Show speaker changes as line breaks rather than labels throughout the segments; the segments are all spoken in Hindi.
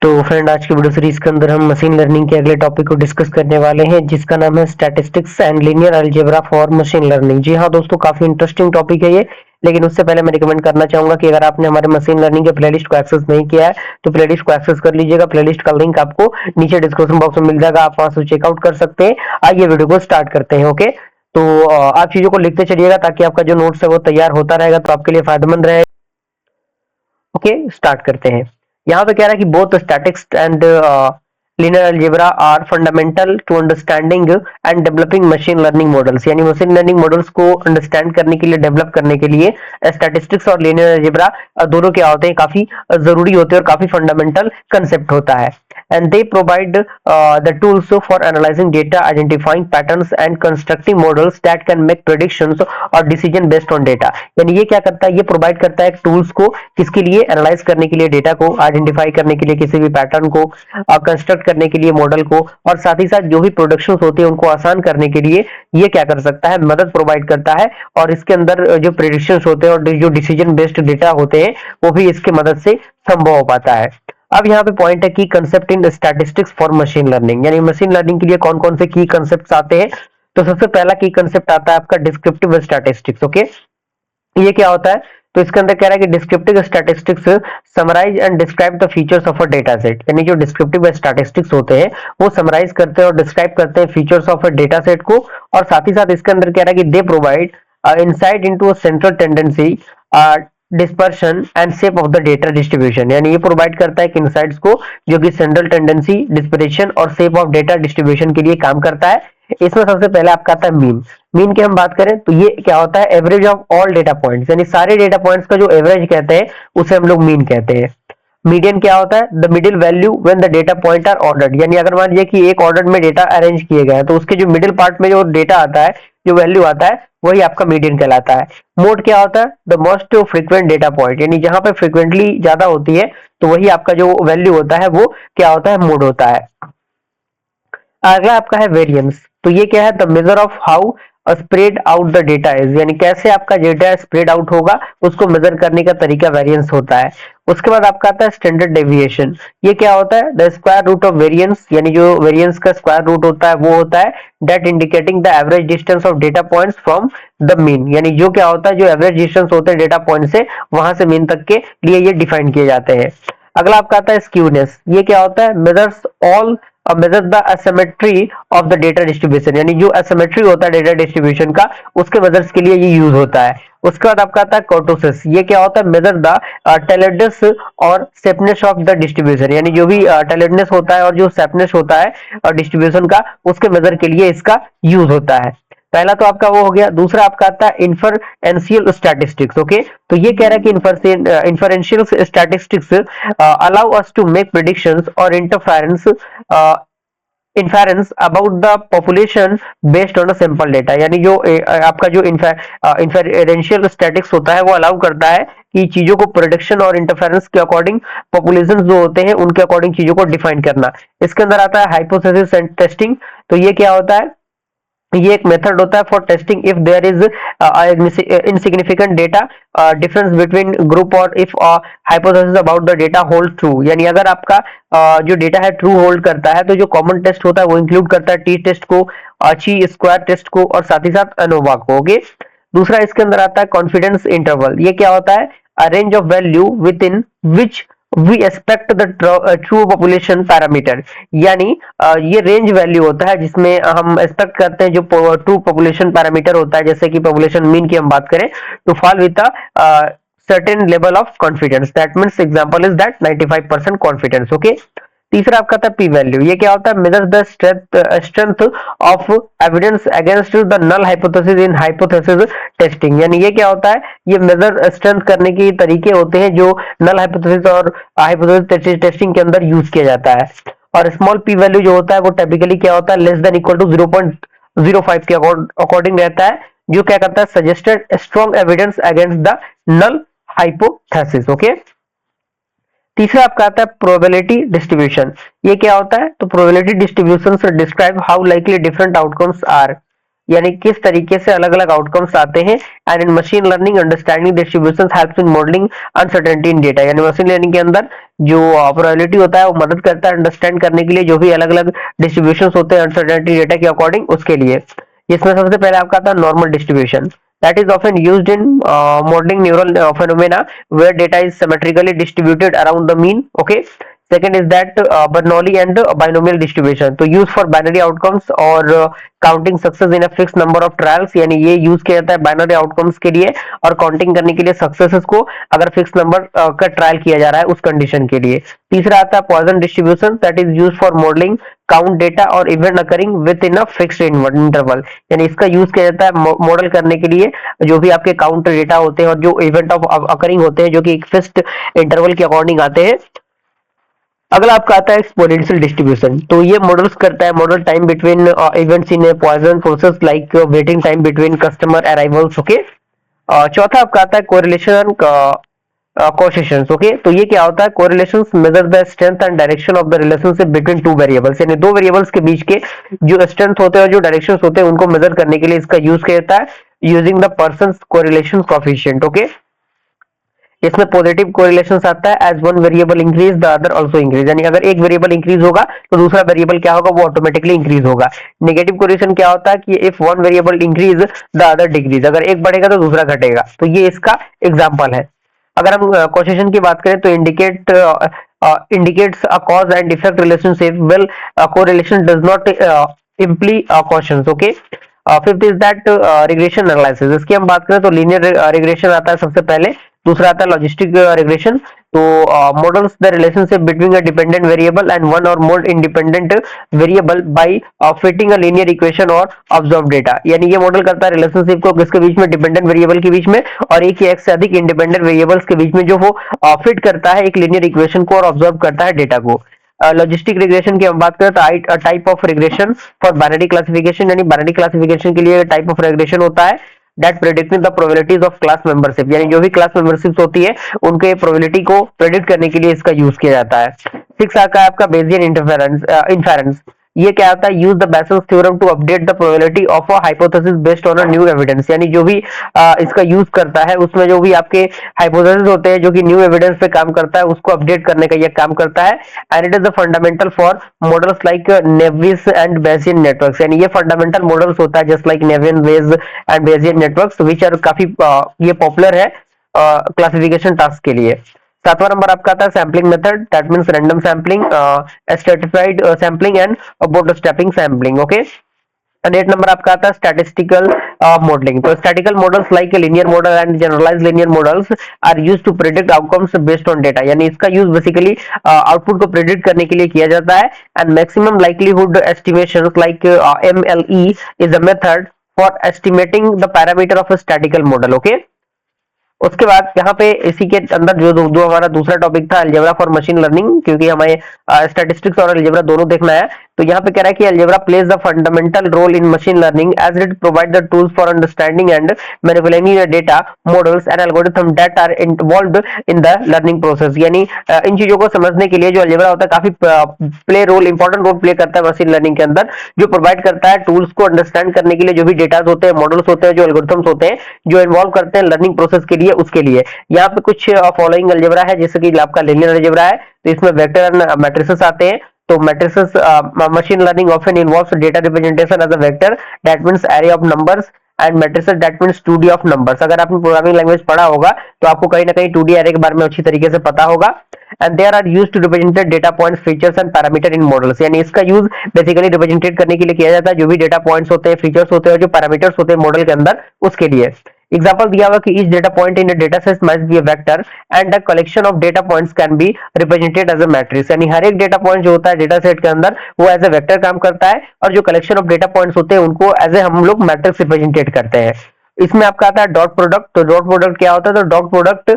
तो फ्रेंड, आज की वीडियो सीरीज के अंदर हम मशीन लर्निंग के अगले टॉपिक को डिस्कस करने वाले हैं, जिसका नाम है statistics and linear algebra for machine learning. जी हाँ दोस्तों, काफी इंटरेस्टिंग टॉपिक है ये। लेकिन उससे पहले मैं रिकमेंड करना चाहूंगा कि अगर आपने हमारे मशीन लर्निंग के प्लेलिस्ट को एक्सेस नहीं किया है तो प्लेलिस्ट को एक्सेस कर लीजिएगा। प्लेलिस्ट का लिंक आपको नीचे डिस्क्रिप्शन बॉक्स में मिल जाएगा, आप वहां से चेकआउट कर सकते हैं। आइए वीडियो को स्टार्ट करते हैं। ओके, तो आप चीजों को लिखते चलिएगा ताकि आपका जो नोट्स है वो तैयार होता रहेगा, तो आपके लिए फायदेमंद रहेगा। ओके, स्टार्ट करते हैं। यहाँ पे कह रहा है कि both statics and linear algebra are fundamental to understanding and developing machine learning models। यानी मशीन लर्निंग मॉडल्स को अंडरस्टैंड करने के लिए, डेवलप करने के लिए स्टैटिस्टिक्स और linear algebra दोनों क्या होते हैं, काफी जरूरी होते हैं और काफी फंडामेंटल कंसेप्ट होता है। and they provide the tools for analyzing data, identifying patterns and constructing models that can make predictions or decision based on data। यानी ये क्या करता है, ये प्रोवाइड करता है टूल्स को, किसके लिए, एनालाइज करने के लिए, डेटा को आइडेंटिफाई करने के लिए, किसी भी पैटर्न को कंस्ट्रक्ट करने के लिए मॉडल को, और साथ ही साथ जो भी प्रोडक्शन होती है उनको आसान करने के लिए ये क्या कर सकता है, मदद प्रोवाइड करता है। और इसके अंदर जो प्रेडिक्शन होते हैं और जो डिसीजन बेस्ड डेटा होते हैं वो भी इसके मदद से संभव हो पाता है। अब यहाँ पे पॉइंट है की concept in statistics for machine learning. यानी मशीन लर्निंग के लिए कौन कौन से की कंसेप्ट आते हैं। तो सबसे पहला की कंसेप्ट आता है आपका डिस्क्रिप्टिव स्टैटिस्टिक्स। ओके, ये क्या होता है, तो इसके अंदर कह रहा है कि descriptive statistics summarise and describe the features of a data set. यानी जो डिस्क्रिप्टिव स्टैटिस्टिक्स होते हैं वो समराइज करते हैं और डिस्क्राइब करते हैं features of a data set को। और साथ ही साथ इसके अंदर कह रहा है कि they provide insight into a central tendency, dispersion and shape of the data distribution. यानी ये प्रोवाइड करता है कि इनसाइट्स को, जो कि सेंट्रल टेंडेंसी, डिस्पर्शन और शेप ऑफ डेटा डिस्ट्रीब्यूशन के लिए काम करता है। इसमें सबसे पहले आपका आता है मीन। मीन की हम बात करें तो ये क्या होता है, average of all data points. यानी सारे डेटा पॉइंट्स का जो एवरेज कहते हैं उसे हम लोग मीन कहते हैं। मीडियन क्या होता है, the middle value when the data point are ordered. यानी अगर मान लीजिए कि एक ऑर्डर में डेटा अरेंज किए गए हैं तो उसके जो मिडिल पार्ट में जो डेटा आता है, जो वैल्यू आता है, वही आपका मीडियन कहलाता है। मोड क्या होता है, the most frequent data point. यानी जहां पे फ्रीक्वेंटली ज्यादा होती है तो वही आपका जो वैल्यू होता है वो क्या होता है, मोड होता है। अगला आपका है वेरिएंस। तो ये क्या है, the measure of how spread out the data is. यानी कैसे आपका डेटा स्प्रेड आउट होगा उसको मेजर करने का तरीका वेरिएंस होता है। उसके बाद आपका आता है स्टैंडर्ड डेविएशन। ये क्या होता है, the square root of variance. यानी जो वेरिएंस का स्क्वायर रूट होता है वो होता है that indicating the average distance of data points from the mean. यानी जो क्या होता है, जो एवरेज डिस्टेंस होते हैं डेटा पॉइंट से वहां से मीन तक के लिए ये डिफाइन किए जाते हैं। अगला आपका आता है स्क्यूनेस। ये क्या होता है, measures all measure the asymmetry of the data distribution. यानी जो एसिमेट्री होता है डेटा डिस्ट्रीब्यूशन का, उसके मेजर्स के लिए ये यूज होता है। उसके बाद आपका आता है कर्टोसिस। ये क्या होता है, मेजर द टेलेडनेस और सेपनेस ऑफ द डिस्ट्रीब्यूशन। यानी जो भी टेलेडनेस होता है और जो सेपनेस होता है डिस्ट्रीब्यूशन का, उसके मेजर के लिए इसका यूज होता है। पहला तो आपका वो हो गया। दूसरा आपका आता है इन्फरेंशियल स्टैटिस्टिक्स। ओके, तो ये कह रहा है कि inferential statistics allow us to make predictions और inference about the population based on a simple data. यानी जो आपका जो इन्फेरेंशियल स्टैटिक्स होता है वो अलाउ करता है कि चीजों को प्रोडिक्शन और इंटरफेरेंस के अकॉर्डिंग, पॉपुलेशन जो होते हैं उनके अकॉर्डिंग चीजों को डिफाइन करना। इसके अंदर आता है हाइपोथेसिस एंड टेस्टिंग। तो ये क्या होता है, ये एक मेथड होता है for testing if there is insignificant data difference between group, और if hypothesis about the data hold true. यानी अगर आपका जो डेटा है ट्रू होल्ड करता है तो जो कॉमन टेस्ट होता है वो इंक्लूड करता है टी टेस्ट को, ची स्क्वायर टेस्ट को और साथ ही साथ अनोवा को। ओके, दूसरा इसके अंदर आता है कॉन्फिडेंस इंटरवल। ये क्या होता है, a range of value within which we expect the true population parameter. यानी ये रेंज वैल्यू होता है जिसमें हम एक्सपेक्ट करते हैं जो ट्रू पॉपुलेशन पैरामीटर होता है, जैसे कि पॉपुलेशन मीन की हम बात करें तो fall with certain level of confidence, that means example is that 95% confidence। okay, तीसरा आपका था पी वैल्यू। ये क्या होता है, measure the strength of evidence against the null hypothesis in hypothesis testing. यानी ये क्या होता है, ये मेजर स्ट्रेंथ करने के तरीके होते हैं जो नल हाइपोथेसिस और हाइपोथेसिस टेस्टिंग के अंदर यूज किया जाता है। और स्मॉल पी वैल्यू जो होता है वो टिपिकली क्या होता है, लेस देन इक्वल टू 0.05 के अकॉर्डिंग रहता है, जो क्या करता है, suggested strong evidence against the null hypothesis. Okay, तीसरा आपका आता है प्रोबेबिलिटी डिस्ट्रीब्यूशन। ये क्या होता है, तो प्रोबेबिलिटी डिस्ट्रीब्यूशन से describe how likely different outcomes are. यानी किस तरीके से अलग अलग आउटकम्स आते हैं। And in machine learning understanding distribution helps in modelling uncertainty in data, यानी मशीन लर्निंग के अंदर जो प्रोबेबिलिटी होता है वो मदद करता है अंडरस्टैंड करने के लिए जो भी अलग अलग डिस्ट्रीब्यूशन होते हैं अनसर्टेनिटी डेटा के अकॉर्डिंग उसके लिए। इसमें सबसे पहले आपका आता है normal distribution, that is often used in modeling neural phenomena where data is symmetrically distributed around the mean. Okay, second is that Bernoulli and binomial distribution, तो use for binary outcomes और counting success in a fixed number of trials, यानी ये यूज किया जाता है बाइनरी आउटकम्स के लिए और काउंटिंग करने के लिए सक्सेसेस को अगर फिक्स नंबर का ट्रायल किया जा रहा है उस कंडीशन के लिए। तीसरा आता है poisson distribution, that is use for modelling count data और event occurring within a fixed interval, यानी इसका यूज किया जाता है मॉडल करने के लिए जो भी आपके काउंट डेटा होते हैं और जो इवेंट ऑफ अकरिंग होते हैं जो कि एक फिक्स्ड इंटरवल के अकॉर्डिंग आते हैं। अगला आपका आता है एक्सपोनेंशियल डिस्ट्रीब्यूशन, तो ये मॉडल्स करता है model time between events in Poisson process like waiting time between customer arrivals. Okay, चौथा आपका आता है कोरिलेशन कोएफिशिएंट्स। ओके, तो ये क्या होता है, correlations major the strength and direction of the relationship between two variables, यानी दो वेरिएबल्स के बीच के जो स्ट्रेंथ होते हैं और जो डायरेक्शंस होते हैं उनको मेजर करने के लिए इसका यूज किया जाता है using the Pearson's correlation coefficient. Okay, इसमें पॉजिटिव कोरिलेशन आता है as one variable increase the other also increase, यानी अगर एक वेरिएबल इंक्रीज होगा तो दूसरा वेरिएबल क्या होगा वो ऑटोमेटिकली इंक्रीज होगा। नेगेटिव कोरिलेशन क्या होता है कि if one variable increase the other decrease, अगर एक बढ़ेगा तो दूसरा घटेगा, तो ये इसका एग्जांपल है। अगर हम कोरिलेशन की बात करें तो indicates a cause and effect relationship, well correlation does not imply cautions. Okay, fifth is that regression analysis, इसकी हम बात करें तो लीनियर रिग्रेशन आता है सबसे पहले, दूसरा आता है लॉजिस्टिक रिग्रेशन, तो models the relationship between a dependent variable and one और more independent variable by fitting a linear equation और ऑब्जर्व डेटा, यानी ये मॉडल करता है रिलेशनशिप को किसके बीच में, डिपेंडेंट वेरिएबल के बीच में और एक या एक से अधिक इंडिपेंडेंट वेरिएबल्स के बीच में, जो वो फिट करता है एक लीनियर इक्वेशन को और ऑब्जर्व करता है डेटा को। लॉजिस्टिक रिग्रेशन की हम बात करें तो type of regression for binary classification, यानी बाइनरी क्लासिफिकेशन के लिए टाइप ऑफ रिग्रेशन होता है that predicting the probabilities of class membership, यानी जो भी क्लास मेंबरशिप होती है उनके प्रोबेबिलिटी को प्रेडिक्ट करने के लिए इसका यूज किया जाता है। सिक्स आता है आपका बेसियन इन्फेरेंस, ये क्या आता है, use the Bayes theorem to update the probability of a hypothesis based on a new evidence, यानी जो भी इसका यूज करता है उसमें जो भी आपके हाइपोथेसिस होते हैं जो कि न्यू एविडेंस पे काम करता है उसको अपडेट करने का ये काम करता है। And it is the fundamental for models like naive and Bayesian networks, यानी ये फंडामेंटल मॉडल्स होता है just like naive Bayes and Bayesian networks which are काफी ये पॉपुलर है क्लासिफिकेशन टास्क के लिए। सातवां नंबर आपका आता है sampling method, that means random sampling, stratified sampling and bootstrapping sampling. Okay, and 8 number आपका आता है स्टैटिस्टिकल मॉडलिंग, तो statical models like linear model and generalised linear models are used to predict outcomes based on data, यानी इसका यूज बेसिकली आउटपुट को प्रेडिक्ट करने के लिए किया जाता है। And maximum likelihood estimations like MLE is a method for estimating the parameter of a statistical model. Okay, उसके बाद यहाँ पे इसी के अंदर जो जो हमारा दूसरा टॉपिक था अलजेब्रा फॉर मशीन लर्निंग, क्योंकि हमें स्टैटिस्टिक्स और अलजेब्रा दोनों देखना है, तो यहाँ पे कह रहा है कि algebra plays the fundamental role in machine learning as it provide the tools for understanding and manipulating data models and algorithm that are involved in the learning process, यानी इन चीजों को समझने के लिए जो अलजेब्रा होता है काफी play role important role play करता है मशीन लर्निंग के अंदर, जो प्रोवाइड करता है टूल्स को अंडरस्टैंड करने के लिए जो भी डेटा होते हैं मॉडल्स होते हैं जो एल्गोरिथम्स होते हैं जो इन्वॉल्व करते हैं लर्निंग प्रोसेस के लिए उसके लिए। यहाँ पे कुछ फॉलोइंग अलजेब्रा है जैसे कि आपका लिनियर अलजेब्रा है, तो इसमें वेक्टर एंड मैट्रिसेस आते हैं, तो matrices machine learning often involves data representation as a vector, that means array of numbers, and matrices that means 2D of numbers. अगर आपने प्रोग्रामिंग लैंग्वेज पढ़ा होगा तो आपको कहीं ना कहीं 2D एरे के बारे में अच्छी तरीके से पता होगा। And there are used to represent data points features and parameter in models, यानी इसका यूज बेसिकली रिप्रेजेंटेट करने के लिए किया जाता है जो भी डेटा पॉइंट्स होते हैं, फीचर्स होते हैं, जो पैरामीटर्स होते हैं मॉडल के अंदर उसके लिए। एग्जांपल दिया हुआ कि each data point in a data set must be a vector and a collection of data points can be represented as a matrix, यानी हर एक डेटा पॉइंट जो होता है डेटा सेट के अंदर वो एज ए वेक्टर काम करता है और जो कलेक्शन ऑफ डेटा पॉइंट्स होते हैं उनको एज ए हम लोग मैट्रिक्स रिप्रेजेंटेट करते हैं। इसमें आपका आता है डॉट प्रोडक्ट, तो डॉट प्रोडक्ट क्या होता है, तो dot product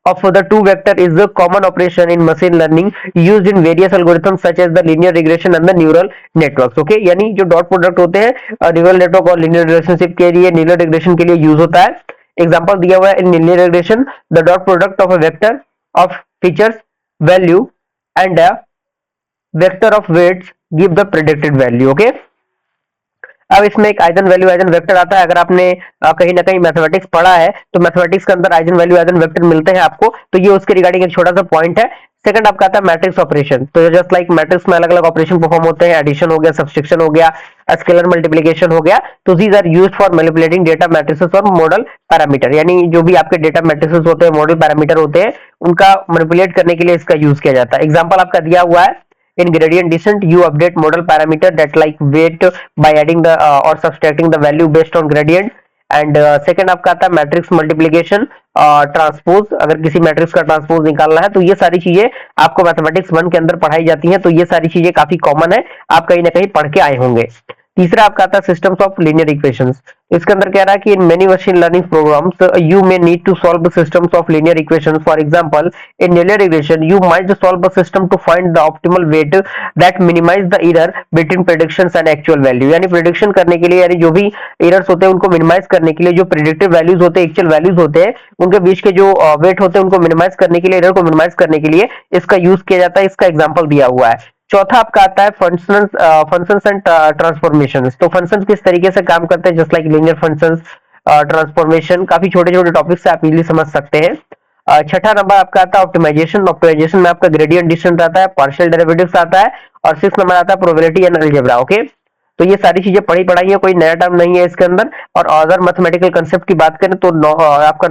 of the two vector is the common operation in machine learning used in various algorithms such as the linear regression and the neural networks। okay, यानी जो डॉट प्रोडक्ट होते हैं न्यूरल नेटवर्क और लिनियर रिलेशनशिप के लिए लीनियर रिग्रेशन के लिए यूज होता है। एग्जांपल दिया हुआ है in linear regression the dot product of a vector of features value and a vector of weights give the predicted value. Okay, अब इसमें एक आइगन वैल्यू आइगन वेक्टर आता है। अगर आपने कहीं ना कहीं मैथमेटिक्स पढ़ा है तो मैथमेटिक्स के अंदर आइगन वैल्यू आइगन वेक्टर मिलते हैं आपको, तो ये उसके रिगार्डिंग एक छोटा सा पॉइंट है। सेकंड आपका आता है मैट्रिक्स ऑपरेशन। तो जस्ट लाइक मैट्रिक्स में अलग अलग ऑपरेशन परफॉर्म होते हैं, एडिशन हो गया, सब्सट्रैक्शन हो गया, स्केलर मल्टीप्लिकेशन हो गया। तो these are used for manipulating data matrices और मॉडल पैरामीटर, यानी जो भी आपके डेटा मैट्रिसेस होते हैं, मॉडल पैरामीटर होते हैं, उनका मैनिपुलेट करने के लिए इसका यूज किया जाता है। एग्जांपल आपका दिया हुआ है, in gradient descent you update model parameter that like weight by adding the or subtracting the value based on gradient। And second आपका आता है मैट्रिक्स मल्टीप्लिकेशन ट्रांसपोज। अगर किसी मैट्रिक्स का ट्रांसपोज निकालना है तो ये सारी चीजें आपको मैथमेटिक्स 1 के अंदर पढ़ाई जाती हैं, तो ये सारी चीजें काफी कॉमन है, आप कहीं ना कहीं पढ़ के आए होंगे। तीसरा आपका आता है सिस्टम्स ऑफ लीनियर इक्वेशंस। इसके अंदर कह रहा है कि in many machine learning programs you may need to solve systems of linear equations. For example in linear equation you might solve a system to find the optimal weight that minimise the error between predictions and actual value. यानी प्रेडिक्शन करने के लिए, यानी जो भी एरर्स होते हैं उनको मिनिमाइज करने के लिए, जो प्रेडिक्टिव वैल्यूज होते हैं, एक्चुअल वैल्यूज होते हैं, उनके बीच के जो वेट होते हैं उनको मिनिमाइज करने के लिए, एरर को मिनिमाइज करने के लिए इसका यूज किया जाता है। इसका एग्जांपल दिया हुआ है। चौथा आपका आता है फंक्शंस एंड ट्रांसफॉर्मेशंस। तो फंक्शंस किस तरीके से काम करते हैं, just like linear functions, transformation, काफी छोटे छोटे टॉपिक से आप इजीली समझ सकते हैं। छठा नंबर आपका आता है ऑप्टिमाइजेशन। ऑप्टिमाइजेशन में आपका ग्रेडियंट डिस्टेंट आता है, पार्शियल डेरिवेटिव्स आता है, और सिक्स नंबर आता है प्रोबेबिलिटी एंड अलजेब्रा। ओके, तो ये सारी चीजें पढ़ी पढ़ाई है, कोई नया टर्म नहीं है इसके अंदर। और अदर मैथमेटिकल कंसेप्ट की बात करें तो आपका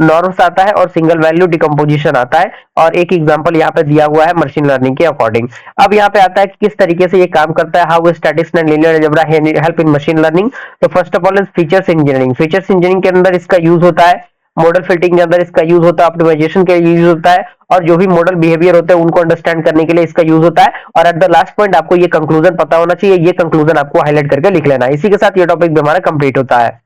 नॉर्म्स आता है और सिंगल वैल्यू डिकम्पोजिशन आता है, और एक एग्जांपल यहाँ पे दिया हुआ है मशीन लर्निंग के अकॉर्डिंग। अब यहाँ पे आता है कि किस तरीके से ये काम करता है, how statistics and linear algebra help in machine learning. तो first of all is features engineering. Features engineering के अंदर इसका यूज होता है, मॉडल फिटिंग के अंदर इसका यूज होता है, ऑप्टिमाइजेशन के यूज होता है, और जो भी मॉडल बिहेवियर होते हैं उनको अंडरस्टैंड करने के लिए इसका यूज होता है। और एट द लास्ट पॉइंट आपको ये कंक्लूजन पता होना चाहिए, ये कंक्लूजन आपको हाईलाइट करके लिख लेना है। इसी के साथ ये टॉपिक भी हमारा कंप्लीट होता है।